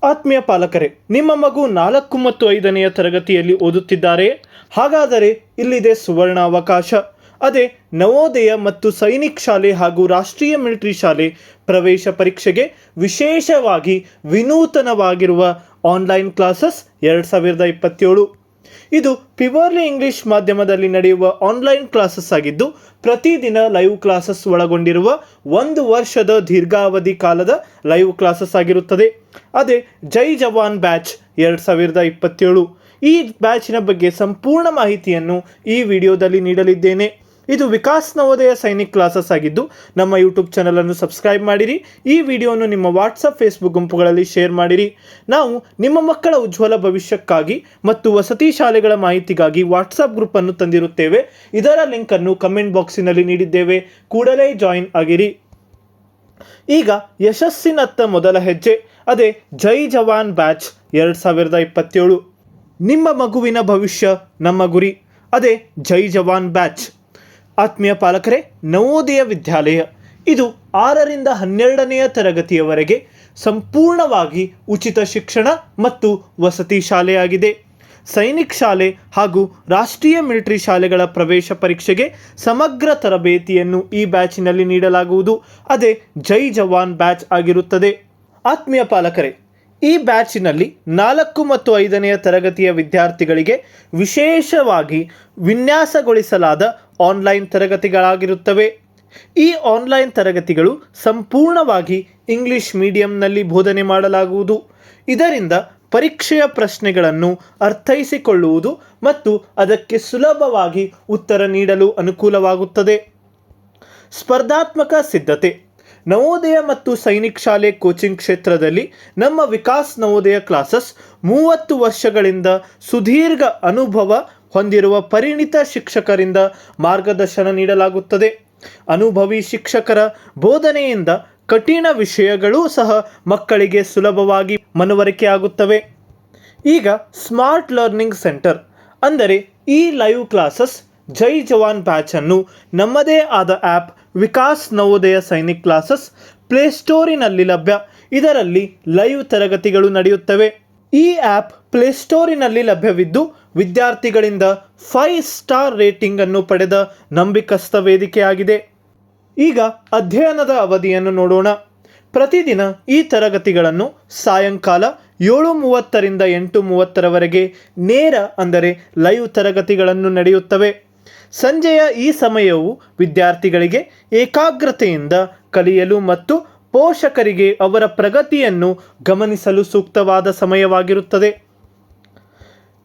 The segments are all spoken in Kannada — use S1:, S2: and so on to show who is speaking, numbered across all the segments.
S1: ಆತ್ಮೀಯ ಪಾಲಕರೇ, ನಿಮ್ಮ ಮಗು 4 ಮತ್ತು 5ನೆಯ ತರಗತಿಯಲ್ಲಿ ಓದುತ್ತಿದ್ದಾರೆ. ಹಾಗಾದರೆ ಇಲ್ಲಿದೆ ಸುವರ್ಣ ಅವಕಾಶ. ಅದೇ ನವೋದಯ ಮತ್ತು ಸೈನಿಕ್ ಶಾಲೆ ಹಾಗೂ ರಾಷ್ಟ್ರೀಯ ಮಿಲಿಟರಿ ಶಾಲೆ ಪ್ರವೇಶ ಪರೀಕ್ಷೆಗೆ ವಿಶೇಷವಾಗಿ ವಿನೂತನವಾಗಿರುವ ಆನ್ಲೈನ್ ಕ್ಲಾಸಸ್ 2027. ಇದು ಪ್ಯೂರ್ಲಿ ಇಂಗ್ಲಿಷ್ ಮಾಧ್ಯಮದಲ್ಲಿ ನಡೆಯುವ ಆನ್ಲೈನ್ ಕ್ಲಾಸಸ್ ಆಗಿದ್ದು, ಪ್ರತಿದಿನ ಲೈವ್ ಕ್ಲಾಸಸ್ ಒಳಗೊಂಡಿರುವ 1 ವರ್ಷದ ದೀರ್ಘಾವಧಿ ಕಾಲದ ಲೈವ್ ಕ್ಲಾಸಸ್ ಆಗಿರುತ್ತದೆ. ಅದೇ ಜೈ ಜವಾನ್ ಬ್ಯಾಚ್ 2027. ಈ ಬ್ಯಾಚಿನ ಬಗ್ಗೆ ಸಂಪೂರ್ಣ ಮಾಹಿತಿಯನ್ನು ಈ ವಿಡಿಯೋದಲ್ಲಿ ನೀಡಲಿದ್ದೇನೆ. ಇದು ವಿಕಾಸ್ ನವೋದಯ ಸೈನಿಕ್ ಕ್ಲಾಸಸ್ ಆಗಿದ್ದು, ನಮ್ಮ ಯೂಟ್ಯೂಬ್ ಚಾನಲನ್ನು ಸಬ್ಸ್ಕ್ರೈಬ್ ಮಾಡಿರಿ. ಈ ವಿಡಿಯೋವನ್ನು ನಿಮ್ಮ ವಾಟ್ಸಪ್ ಫೇಸ್ಬುಕ್ ಗುಂಪುಗಳಲ್ಲಿ ಶೇರ್ ಮಾಡಿರಿ. ನಾವು ನಿಮ್ಮ ಮಕ್ಕಳ ಉಜ್ವಲ ಭವಿಷ್ಯಕ್ಕಾಗಿ ಮತ್ತು ವಸತಿ ಶಾಲೆಗಳ ಮಾಹಿತಿಗಾಗಿ ವಾಟ್ಸಪ್ ಗ್ರೂಪನ್ನು ತಂದಿರುತ್ತೇವೆ. ಇದರ ಲಿಂಕನ್ನು ಕಮೆಂಟ್ ಬಾಕ್ಸಿನಲ್ಲಿ ನೀಡಿದ್ದೇವೆ. ಕೂಡಲೇ ಜಾಯಿನ್ ಆಗಿರಿ. ಈಗ ಯಶಸ್ಸಿನತ್ತ ಮೊದಲ ಹೆಜ್ಜೆ, ಅದೇ ಜೈ ಜವಾನ್ ಬ್ಯಾಚ್ 2027. ನಿಮ್ಮ ಮಗುವಿನ ಭವಿಷ್ಯ ನಮ್ಮ ಗುರಿ, ಅದೇ ಜೈ ಜವಾನ್ ಬ್ಯಾಚ್. ಆತ್ಮೀಯ ಪಾಲಕರೇ, ನವೋದಯ ವಿದ್ಯಾಲಯ ಇದು 6ರಿಂದ 12ನೆಯ ತರಗತಿಯವರೆಗೆ ಸಂಪೂರ್ಣವಾಗಿ ಉಚಿತ ಶಿಕ್ಷಣ ಮತ್ತು ವಸತಿ ಶಾಲೆಯಾಗಿದೆ. ಸೈನಿಕ್ ಶಾಲೆ ಹಾಗೂ ರಾಷ್ಟ್ರೀಯ ಮಿಲಿಟರಿ ಶಾಲೆಗಳ ಪ್ರವೇಶ ಪರೀಕ್ಷೆಗೆ ಸಮಗ್ರ ತರಬೇತಿಯನ್ನು ಈ ಬ್ಯಾಚಿನಲ್ಲಿ ನೀಡಲಾಗುವುದು. ಅದೇ ಜೈ ಜವಾನ್ ಬ್ಯಾಚ್ ಆಗಿರುತ್ತದೆ. ಆತ್ಮೀಯ ಪಾಲಕರೇ, ಈ ಬ್ಯಾಚಿನಲ್ಲಿ 4 ಮತ್ತು 5ನೆಯ ತರಗತಿಯ ವಿದ್ಯಾರ್ಥಿಗಳಿಗೆ ವಿಶೇಷವಾಗಿ ವಿನ್ಯಾಸಗೊಳಿಸಲಾದ ಆನ್ಲೈನ್ ತರಗತಿಗಳಾಗಿರುತ್ತವೆ. ಈ ಆನ್ಲೈನ್ ತರಗತಿಗಳು ಸಂಪೂರ್ಣವಾಗಿ ಇಂಗ್ಲಿಷ್ ಮೀಡಿಯಂನಲ್ಲಿ ಬೋಧನೆ ಮಾಡಲಾಗುವುದು. ಇದರಿಂದ ಪರೀಕ್ಷೆಯ ಪ್ರಶ್ನೆಗಳನ್ನು ಅರ್ಥೈಸಿಕೊಳ್ಳುವುದು ಮತ್ತು ಅದಕ್ಕೆ ಸುಲಭವಾಗಿ ಉತ್ತರ ನೀಡಲು ಅನುಕೂಲವಾಗುತ್ತದೆ. ಸ್ಪರ್ಧಾತ್ಮಕ ಸಿದ್ಧತೆ. ನವೋದಯ ಮತ್ತು ಸೈನಿಕ್ ಶಾಲೆ ಕೋಚಿಂಗ್ ಕ್ಷೇತ್ರದಲ್ಲಿ ನಮ್ಮ ವಿಕಾಸ್ ನವೋದಯ ಕ್ಲಾಸಸ್ 30 ವರ್ಷಗಳಿಂದ ಸುದೀರ್ಘ ಅನುಭವ ಹೊಂದಿರುವ ಪರಿಣಿತ ಶಿಕ್ಷಕರಿಂದ ಮಾರ್ಗದರ್ಶನ ನೀಡಲಾಗುತ್ತದೆ. ಅನುಭವಿ ಶಿಕ್ಷಕರ ಬೋಧನೆಯಿಂದ ಕಠಿಣ ವಿಷಯಗಳೂ ಸಹ ಮಕ್ಕಳಿಗೆ ಸುಲಭವಾಗಿ ಮನವರಿಕೆಯಾಗುತ್ತವೆ. ಈಗ ಸ್ಮಾರ್ಟ್ ಲರ್ನಿಂಗ್ ಸೆಂಟರ್ ಅಂದರೆ ಈ ಲೈವ್ ಕ್ಲಾಸಸ್ ಜೈ ಜವಾನ್ ಬ್ಯಾಚನ್ನು ನಮ್ಮದೇ ಆದ ಆ್ಯಪ್ ವಿಕಾಸ್ ನವೋದಯ ಸೈನಿಕ್ ಕ್ಲಾಸಸ್ ಪ್ಲೇಸ್ಟೋರಿನಲ್ಲಿ ಲಭ್ಯ. ಇದರಲ್ಲಿ ಲೈವ್ ತರಗತಿಗಳು ನಡೆಯುತ್ತವೆ. ಈ ಆ್ಯಪ್ ಪ್ಲೇಸ್ಟೋರಿನಲ್ಲಿ ಲಭ್ಯವಿದ್ದು, ವಿದ್ಯಾರ್ಥಿಗಳಿಂದ 5 ಸ್ಟಾರ್ ರೇಟಿಂಗ್ ಅನ್ನು ಪಡೆದ ನಂಬಿಕಸ್ಥ ವೇದಿಕೆಯಾಗಿದೆ. ಈಗ ಅಧ್ಯಯನದ ಅವಧಿಯನ್ನು ನೋಡೋಣ. ಪ್ರತಿದಿನ ಈ ತರಗತಿಗಳನ್ನು ಸಾಯಂಕಾಲ 7:30ರಿಂದ 8:30ರವರೆಗೆ ನೇರ ಅಂದರೆ ಲೈವ್ ತರಗತಿಗಳನ್ನು ನಡೆಯುತ್ತವೆ. ಸಂಜೆಯ ಈ ಸಮಯವು ವಿದ್ಯಾರ್ಥಿಗಳಿಗೆ ಏಕಾಗ್ರತೆಯಿಂದ ಕಲಿಯಲು ಮತ್ತು ಪೋಷಕರಿಗೆ ಅವರ ಪ್ರಗತಿಯನ್ನು ಗಮನಿಸಲು ಸೂಕ್ತವಾದ ಸಮಯವಾಗಿರುತ್ತದೆ.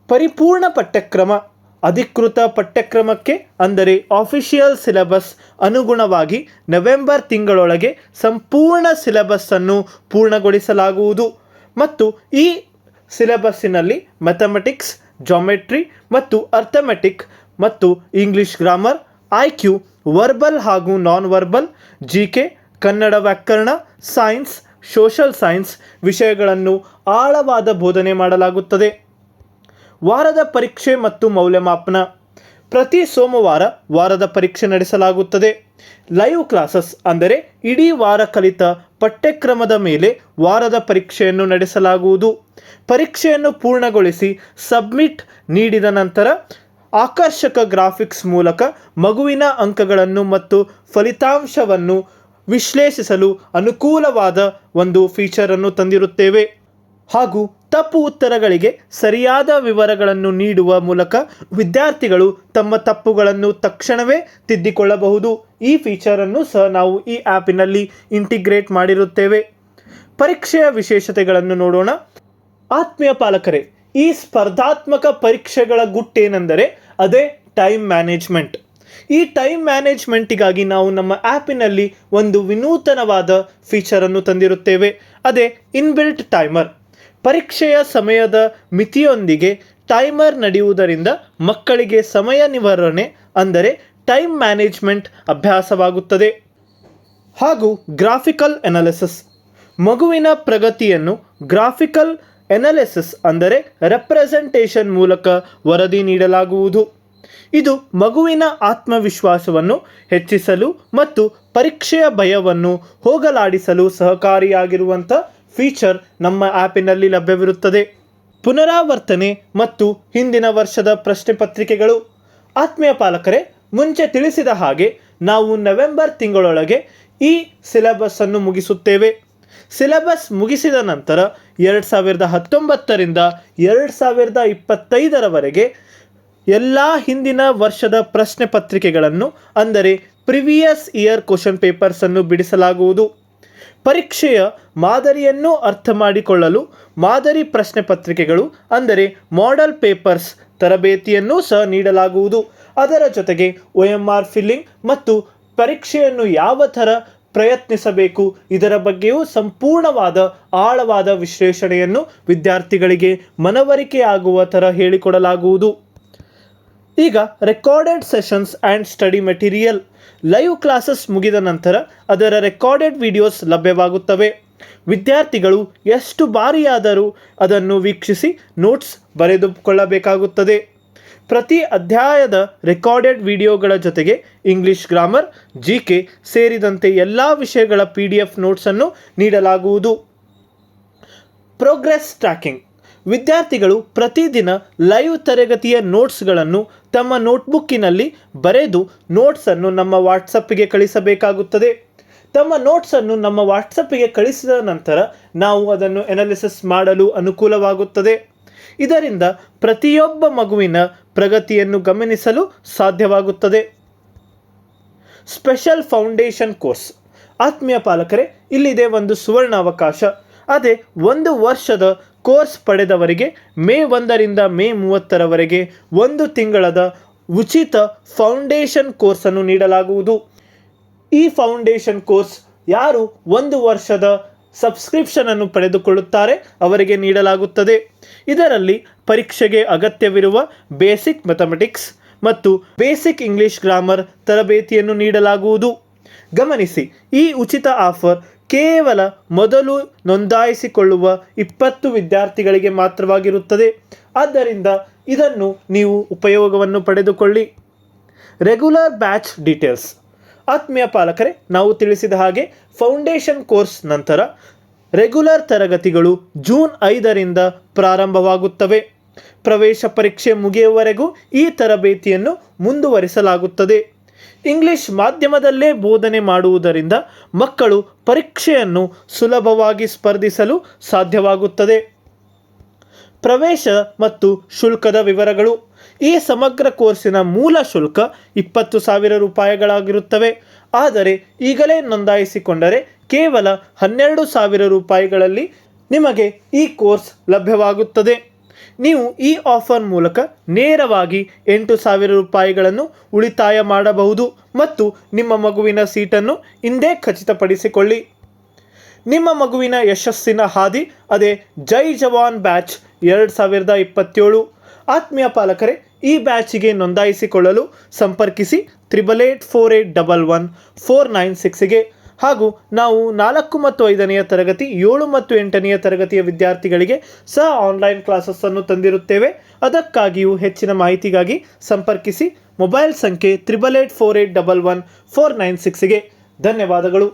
S1: ಪರಿಪೂರ್ಣ ಪಠ್ಯಕ್ರಮ. ಅಧಿಕೃತ ಪಠ್ಯಕ್ರಮಕ್ಕೆ ಅಂದರೆ ಆಫಿಷಿಯಲ್ ಸಿಲೆಬಸ್ ಅನುಗುಣವಾಗಿ ನವೆಂಬರ್ ತಿಂಗಳೊಳಗೆ ಸಂಪೂರ್ಣ ಸಿಲೆಬಸ್ಸನ್ನು ಪೂರ್ಣಗೊಳಿಸಲಾಗುವುದು ಮತ್ತು ಈ ಸಿಲೆಬಸ್ಸಿನಲ್ಲಿ ಮ್ಯಾಥಮೆಟಿಕ್ಸ್, ಜಾಮೆಟ್ರಿ ಮತ್ತು ಅರ್ಥಮೆಟಿಕ್ ಮತ್ತು ಇಂಗ್ಲಿಷ್ ಗ್ರಾಮರ್, IQ, ವರ್ಬಲ್ ಹಾಗೂ ನಾನ್ ವರ್ಬಲ್, GK, ಕನ್ನಡ ವ್ಯಾಕರಣ, ಸೈನ್ಸ್, ಸೋಷಲ್ ಸೈನ್ಸ್ ವಿಷಯಗಳನ್ನು ಆಳವಾದ ಬೋಧನೆ ಮಾಡಲಾಗುತ್ತದೆ. ವಾರದ ಪರೀಕ್ಷೆ ಮತ್ತು ಮೌಲ್ಯಮಾಪನ. ಪ್ರತಿ ಸೋಮವಾರ ವಾರದ ಪರೀಕ್ಷೆ ನಡೆಸಲಾಗುತ್ತದೆ. ಲೈವ್ ಕ್ಲಾಸಸ್ ಅಂದರೆ ಇಡೀ ವಾರ ಕಲಿತ ಪಠ್ಯಕ್ರಮದ ಮೇಲೆ ವಾರದ ಪರೀಕ್ಷೆಯನ್ನು ನಡೆಸಲಾಗುವುದು. ಪರೀಕ್ಷೆಯನ್ನು ಪೂರ್ಣಗೊಳಿಸಿ ಸಬ್ಮಿಟ್ ನೀಡಿದ ನಂತರ ಆಕರ್ಷಕ ಗ್ರಾಫಿಕ್ಸ್ ಮೂಲಕ ಮಗುವಿನ ಅಂಕಗಳನ್ನು ಮತ್ತು ಫಲಿತಾಂಶವನ್ನು ವಿಶ್ಲೇಷಿಸಲು ಅನುಕೂಲವಾದ ಒಂದು ಫೀಚರನ್ನು ತಂದಿರುತ್ತೇವೆ. ಹಾಗೂ ತಪ್ಪು ಉತ್ತರಗಳಿಗೆ ಸರಿಯಾದ ವಿವರಗಳನ್ನು ನೀಡುವ ಮೂಲಕ ವಿದ್ಯಾರ್ಥಿಗಳು ತಮ್ಮ ತಪ್ಪುಗಳನ್ನು ತಕ್ಷಣವೇ ತಿದ್ದಿಕೊಳ್ಳಬಹುದು. ಈ ಫೀಚರನ್ನು ಸಹ ನಾವು ಈ ಆ್ಯಪಿನಲ್ಲಿ ಇಂಟಿಗ್ರೇಟ್ ಮಾಡಿರುತ್ತೇವೆ. ಪರೀಕ್ಷೆಯ ವಿಶೇಷತೆಗಳನ್ನು ನೋಡೋಣ. ಆತ್ಮೀಯ ಪಾಲಕರೇ, ಈ ಸ್ಪರ್ಧಾತ್ಮಕ ಪರೀಕ್ಷೆಗಳ ಗುಟ್ಟೇನೆಂದರೆ ಅದೇ ಟೈಮ್ ಮ್ಯಾನೇಜ್ಮೆಂಟ್. ಈ ಟೈಮ್ ಮ್ಯಾನೇಜ್ಮೆಂಟಿಗಾಗಿ ನಾವು ನಮ್ಮ ಆ್ಯಪಿನಲ್ಲಿ ಒಂದು ವಿನೂತನವಾದ ಫೀಚರನ್ನು ತಂದಿರುತ್ತೇವೆ. ಅದೇ ಇನ್ಬಿಲ್ಟ್ ಟೈಮರ್. ಪರೀಕ್ಷೆಯ ಸಮಯದ ಮಿತಿಯೊಂದಿಗೆ ಟೈಮರ್ ನಡೆಯುವುದರಿಂದ ಮಕ್ಕಳಿಗೆ ಸಮಯ ನಿರ್ವಹಣೆ ಅಂದರೆ ಟೈಮ್ ಮ್ಯಾನೇಜ್ಮೆಂಟ್ ಅಭ್ಯಾಸವಾಗುತ್ತದೆ. ಹಾಗೂ ಗ್ರಾಫಿಕಲ್ ಅನಾಲಿಸಿಸ್. ಮಗುವಿನ ಪ್ರಗತಿಯನ್ನು ಗ್ರಾಫಿಕಲ್ ಅನಾಲಿಸಿಸ್ ಅಂದರೆ ರೆಪ್ರೆಸೆಂಟೇಷನ್ ಮೂಲಕ ವರದಿ ನೀಡಲಾಗುವುದು. ಇದು ಮಗುವಿನ ಆತ್ಮವಿಶ್ವಾಸವನ್ನು ಹೆಚ್ಚಿಸಲು ಮತ್ತು ಪರೀಕ್ಷೆಯ ಭಯವನ್ನು ಹೋಗಲಾಡಿಸಲು ಸಹಕಾರಿಯಾಗಿರುವಂಥ ಫೀಚರ್ ನಮ್ಮ ಆ್ಯಪಿನಲ್ಲಿ ಲಭ್ಯವಿರುತ್ತದೆ. ಪುನರಾವರ್ತನೆ ಮತ್ತು ಹಿಂದಿನ ವರ್ಷದ ಪ್ರಶ್ನೆ ಪತ್ರಿಕೆಗಳು. ಆತ್ಮೀಯ ಪಾಲಕರೇ, ಮುಂಚೆ ತಿಳಿಸಿದ ಹಾಗೆ ನಾವು ನವೆಂಬರ್ ತಿಂಗಳೊಳಗೆ ಈ ಸಿಲೆಬಸ್ಸನ್ನು ಮುಗಿಸುತ್ತೇವೆ. ಸಿಲೆಬಸ್ ಮುಗಿಸಿದ ನಂತರ 2019ರಿಂದ 2025ರವರೆಗೆ ಎಲ್ಲ ಹಿಂದಿನ ವರ್ಷದ ಪ್ರಶ್ನೆ ಪತ್ರಿಕೆಗಳನ್ನು ಅಂದರೆ ಪ್ರಿವಿಯಸ್ ಇಯರ್ ಕ್ವಶನ್ ಪೇಪರ್ಸನ್ನು ಬಿಡಿಸಲಾಗುವುದು. ಪರೀಕ್ಷೆಯ ಮಾದರಿಯನ್ನು ಅರ್ಥ ಮಾಡಿಕೊಳ್ಳಲು ಮಾದರಿ ಪ್ರಶ್ನೆ ಪತ್ರಿಕೆಗಳು ಅಂದರೆ ಮಾಡೆಲ್ ಪೇಪರ್ಸ್ ತರಬೇತಿಯನ್ನು ಸಹ ನೀಡಲಾಗುವುದು. ಅದರ ಜೊತೆಗೆ OMR ಫಿಲ್ಲಿಂಗ್ ಮತ್ತು ಪರೀಕ್ಷೆಯನ್ನು ಯಾವ ಥರ ಪ್ರಯತ್ನಿಸಬೇಕು ಇದರ ಬಗ್ಗೆಯೂ ಸಂಪೂರ್ಣವಾದ ಆಳವಾದ ವಿಶ್ಲೇಷಣೆಯನ್ನು ವಿದ್ಯಾರ್ಥಿಗಳಿಗೆ ಮನವರಿಕೆ ಆಗುವ ಥರ ಹೇಳಿಕೊಡಲಾಗುವುದು. ಈಗ recorded sessions and study material. Live classes ಮುಗಿದ ನಂತರ ಅದರ ರೆಕಾರ್ಡೆಡ್ ವಿಡಿಯೋಸ್ ಲಭ್ಯವಾಗುತ್ತವೆ. ವಿದ್ಯಾರ್ಥಿಗಳು ಎಷ್ಟು ಬಾರಿಯಾದರೂ ಅದನ್ನು ವೀಕ್ಷಿಸಿ ನೋಟ್ಸ್ ಬರೆದುಕೊಳ್ಳಬೇಕಾಗುತ್ತದೆ. ಪ್ರತಿ ಅಧ್ಯಾಯದ ರೆಕಾರ್ಡೆಡ್ ವಿಡಿಯೋಗಳ ಜೊತೆಗೆ ಇಂಗ್ಲಿಷ್ ಗ್ರಾಮರ್, GK ಸೇರಿದಂತೆ ಎಲ್ಲ ವಿಷಯಗಳ PDF ನೋಟ್ಸನ್ನು ನೀಡಲಾಗುವುದು. Progress tracking. ವಿದ್ಯಾರ್ಥಿಗಳು ಪ್ರತಿದಿನ ಲೈವ್ ತರಗತಿಯ ನೋಟ್ಸ್ಗಳನ್ನು ತಮ್ಮ ನೋಟ್ಬುಕ್ಕಿನಲ್ಲಿ ಬರೆದು ನೋಟ್ಸನ್ನು ನಮ್ಮ ವಾಟ್ಸಪ್ಪಿಗೆ ಕಳಿಸಬೇಕಾಗುತ್ತದೆ. ತಮ್ಮ ನೋಟ್ಸನ್ನು ನಮ್ಮ ವಾಟ್ಸಪ್ಪಿಗೆ ಕಳಿಸಿದ ನಂತರ ನಾವು ಅದನ್ನು ಅನಾಲಿಸಿಸ್ ಮಾಡಲು ಅನುಕೂಲವಾಗುತ್ತದೆ. ಇದರಿಂದ ಪ್ರತಿಯೊಬ್ಬ ಮಗುವಿನ ಪ್ರಗತಿಯನ್ನು ಗಮನಿಸಲು ಸಾಧ್ಯವಾಗುತ್ತದೆ. Special foundation course. ಆತ್ಮೀಯ ಪಾಲಕರೇ, ಇಲ್ಲಿದೆ ಒಂದು ಸುವರ್ಣ ಅವಕಾಶ. ಅದೇ 1 ವರ್ಷದ ಕೋರ್ಸ್ ಪಡೆದವರಿಗೆ ಮೇ 1ರಿಂದ ಮೇ 30ರವರೆಗೆ 1 ತಿಂಗಳದ ಉಚಿತ ಫೌಂಡೇಶನ್ ಕೋರ್ಸನ್ನು ನೀಡಲಾಗುವುದು. ಈ ಫೌಂಡೇಶನ್ ಕೋರ್ಸ್ ಯಾರು 1 ವರ್ಷದ ಸಬ್ಸ್ಕ್ರಿಪ್ಷನನ್ನು ಪಡೆದುಕೊಳ್ಳುತ್ತಾರೆ ಅವರಿಗೆ ನೀಡಲಾಗುತ್ತದೆ. ಇದರಲ್ಲಿ ಪರೀಕ್ಷೆಗೆ ಅಗತ್ಯವಿರುವ ಬೇಸಿಕ್ ಮ್ಯಾಥಮೆಟಿಕ್ಸ್ ಮತ್ತು ಬೇಸಿಕ್ ಇಂಗ್ಲಿಷ್ ಗ್ರಾಮರ್ ತರಬೇತಿಯನ್ನು ನೀಡಲಾಗುವುದು. ಗಮನಿಸಿ, ಈ ಉಚಿತ ಆಫರ್ ಕೇವಲ ಮೊದಲು ನೋಂದಾಯಿಸಿಕೊಳ್ಳುವ 20 ವಿದ್ಯಾರ್ಥಿಗಳಿಗೆ ಮಾತ್ರವಾಗಿರುತ್ತದೆ. ಆದ್ದರಿಂದ ಇದನ್ನು ನೀವು ಉಪಯೋಗವನ್ನು ಪಡೆದುಕೊಳ್ಳಿ. Regular batch details. ಆತ್ಮೀಯ ಪಾಲಕರೇ, ನಾವು ತಿಳಿಸಿದ ಹಾಗೆ ಫೌಂಡೇಶನ್ ಕೋರ್ಸ್ ನಂತರ ರೆಗ್ಯುಲರ್ ತರಗತಿಗಳು ಜೂನ್ 5ರಿಂದ ಪ್ರಾರಂಭವಾಗುತ್ತವೆ. ಪ್ರವೇಶ ಪರೀಕ್ಷೆ ಮುಗಿಯುವವರೆಗೂ ಈ ತರಬೇತಿಯನ್ನು ಮುಂದುವರಿಸಲಾಗುತ್ತದೆ. ಇಂಗ್ಲಿಷ್ ಮಾಧ್ಯಮದಲ್ಲೇ ಬೋಧನೆ ಮಾಡುವುದರಿಂದ ಮಕ್ಕಳು ಪರೀಕ್ಷೆಯನ್ನು ಸುಲಭವಾಗಿ ಸ್ಪರ್ಧಿಸಲು ಸಾಧ್ಯವಾಗುತ್ತದೆ. ಪ್ರವೇಶ ಮತ್ತು ಶುಲ್ಕದ ವಿವರಗಳು. ಈ ಸಮಗ್ರ ಕೋರ್ಸಿನ ಮೂಲ ಶುಲ್ಕ 20,000 ರೂಪಾಯಿಗಳಾಗಿರುತ್ತವೆ. ಆದರೆ ಈಗಲೇ ನೋಂದಾಯಿಸಿಕೊಂಡರೆ ಕೇವಲ 12,000 ರೂಪಾಯಿಗಳಲ್ಲಿ ನಿಮಗೆ ಈ ಕೋರ್ಸ್ ಲಭ್ಯವಾಗುತ್ತದೆ. ನೀವು ಈ ಆಫರ್ ಮೂಲಕ ನೇರವಾಗಿ 8,000 ರೂಪಾಯಿಗಳನ್ನು ಉಳಿತಾಯ ಮಾಡಬಹುದು ಮತ್ತು ನಿಮ್ಮ ಮಗುವಿನ ಸೀಟನ್ನು ಇಂದೇ ಖಚಿತಪಡಿಸಿಕೊಳ್ಳಿ. ನಿಮ್ಮ ಮಗುವಿನ ಯಶಸ್ಸಿನ ಹಾದಿ ಅದೇ ಜೈ ಜವಾನ್ ಬ್ಯಾಚ್ 2027. ಆತ್ಮೀಯ ಪಾಲಕರೇ, ಈ ಬ್ಯಾಚಿಗೆ ನೋಂದಾಯಿಸಿಕೊಳ್ಳಲು ಸಂಪರ್ಕಿಸಿ 8848114996ಗೆ. ಹಾಗೂ ನಾವು 4 ಮತ್ತು 5ನೆಯ ತರಗತಿ, 7 ಮತ್ತು 8ನೆಯ ತರಗತಿಯ ವಿದ್ಯಾರ್ಥಿಗಳಿಗೆ ಸಹ ಆನ್ಲೈನ್ ಕ್ಲಾಸಸ್ಸನ್ನು ತಂದಿರುತ್ತೇವೆ. ಅದಕ್ಕಾಗಿಯೂ ಹೆಚ್ಚಿನ ಮಾಹಿತಿಗಾಗಿ ಸಂಪರ್ಕಿಸಿ. ಮೊಬೈಲ್ ಸಂಖ್ಯೆ 8848114996ಗೆ. ಧನ್ಯವಾದಗಳು.